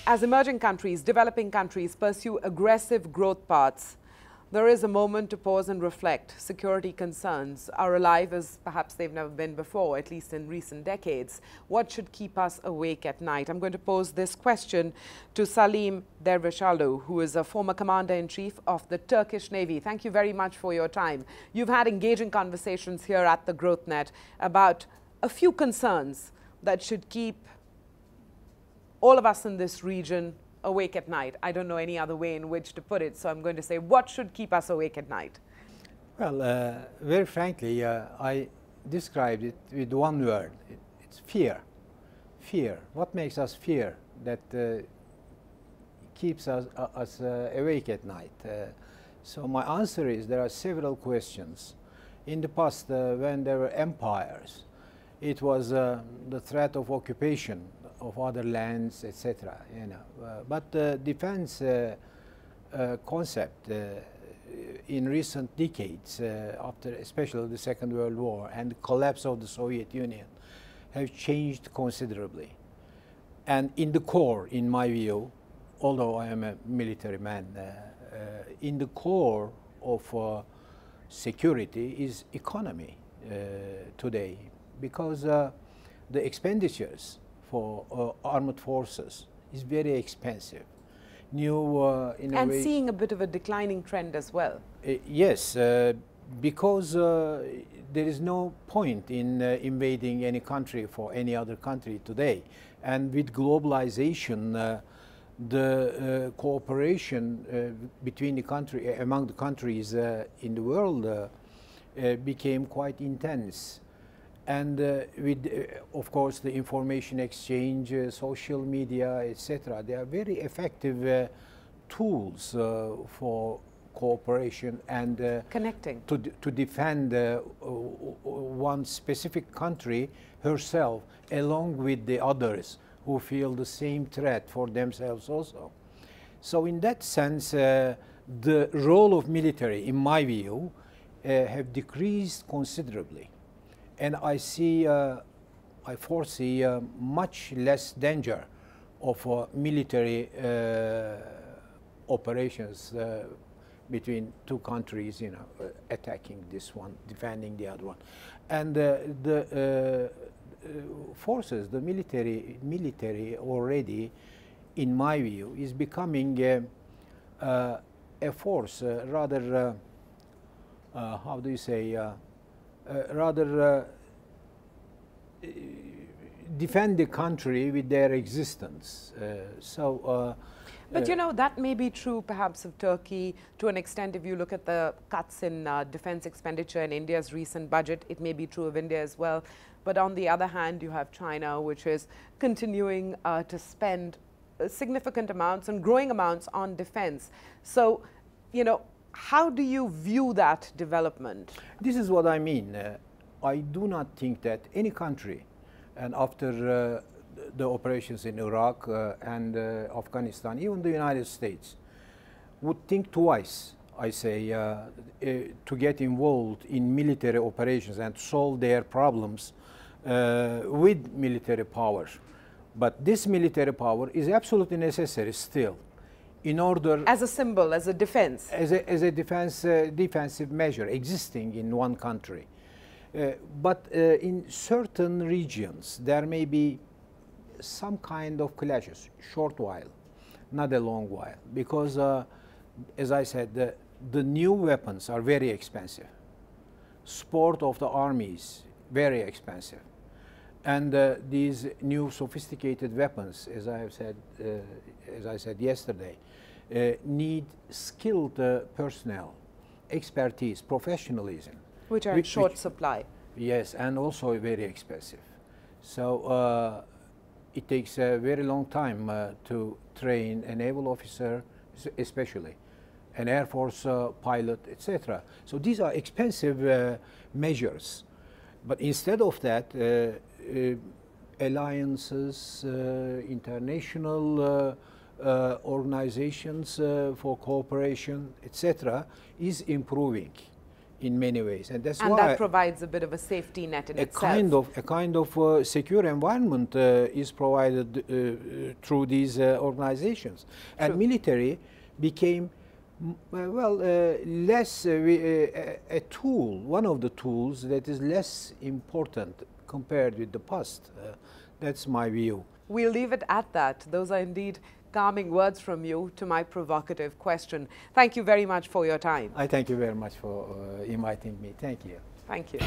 As emerging countries, developing countries pursue aggressive growth paths, there is a moment to pause and reflect. Security concerns are alive as perhaps they've never been before, at least in recent decades. What should keep us awake at night? I'm going to pose this question to Salim Dervisoglu, who is a former Commander-in-Chief of the Turkish Navy. Thank you very much for your time. You've had engaging conversations here at the GrowthNet about a few concerns that should keep all of us in this region awake at night. I don't know any other way in which to put it, so I'm going to say, what should keep us awake at night? Well, very frankly, I described it with one word. It's fear. Fear. What makes us fear that keeps us awake at night? So my answer is there are several questions. In the past, when there were empires, it was the threat of occupation of other lands, etc. But the defense concept in recent decades, after especially the Second World War and the collapse of the Soviet Union, have changed considerably. And in the core, in my view, although I am a military man, in the core of security is economy today, because the expenditures for armed forces is very expensive. New and seeing a bit of a declining trend as well. Yes, because there is no point in invading any country for any other country today. And with globalization, the cooperation between the country, among the countries in the world became quite intense. And with, of course, the information exchange, social media, etc., they are very effective tools for cooperation and connecting to defend one specific country herself, along with the others who feel the same threat for themselves also. So, in that sense, the role of military, in my view, have decreased considerably. And I foresee much less danger of military operations between two countries, attacking this one, defending the other one. And the forces, the military already, in my view, is becoming a force rather, how do you say, rather defend the country with their existence. But you know, that may be true perhaps of Turkey to an extent. If you look at the cuts in defense expenditure in India's recent budget, it may be true of India as well. But on the other hand, you have China, which is continuing to spend significant amounts and growing amounts on defense. So, how do you view that development? This is what I mean. I do not think that any country, and after the operations in Iraq and Afghanistan, even the United States, would think twice, I say, to get involved in military operations and solve their problems with military power. But this military power is absolutely necessary still, in order, as a symbol, as a defense, as a defensive measure existing in one country. But in certain regions, there may be some kind of clashes, short while, not a long while, because, as I said, the new weapons are very expensive. Support of the armies, very expensive. And these new sophisticated weapons, as I said yesterday, need skilled personnel, expertise, professionalism. Which are in short supply. Yes, and also very expensive. So it takes a very long time to train a naval officer, especially, an Air Force pilot, etc. So these are expensive measures. But instead of that, alliances, international organizations for cooperation, etc., is improving in many ways, and that's and why that provides a bit of a safety net in itself. A kind of secure environment is provided through these organizations, and military became less a tool, one of the tools that is less important compared with the past. That's my view. We'll leave it at that. Those are indeed calming words from you to my provocative question. Thank you very much for your time. I thank you very much for inviting me. Thank you. Thank you.